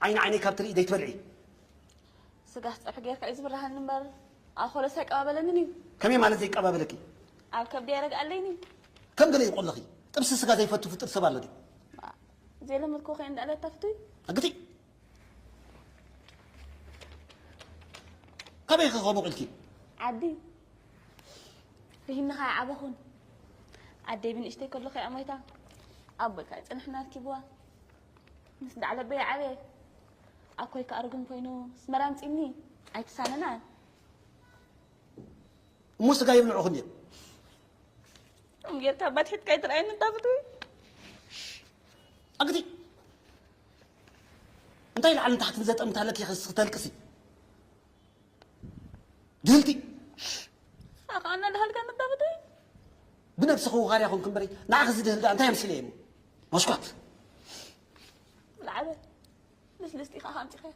عيني كابتري إذا يتبلعي سجحت أفكرك عايز برا هالنمبر أخلص هيك قابلني كم يوم على زي قبابلكي أركب ديارك قاليني كم قال يقول لك تمس السجا زي فتو فطر سبالة دي زي لما تكون عند على تفتي أقتي كم يخافوا قلتي عدي فهمنا خا عبهون عدي بين اشتي كل خي أميتا أبوك عايز نحن نركبوا نسد على بيع عليه أكوي كأرجم فينو سمرانت إني عايز ساننا موسى جاي من العهدة غير تبات هيت كاي تراين تفتي أقتي أنت اللي على تحت نزلت أم تعلق يا خس تلكسي جلتي أنا ده هل كان تفتي بنفسه هو غير ياخذ كمبري ناخذ ده أنت يمشي ليه مشكلة العادة ليش لستي خا خانتي خير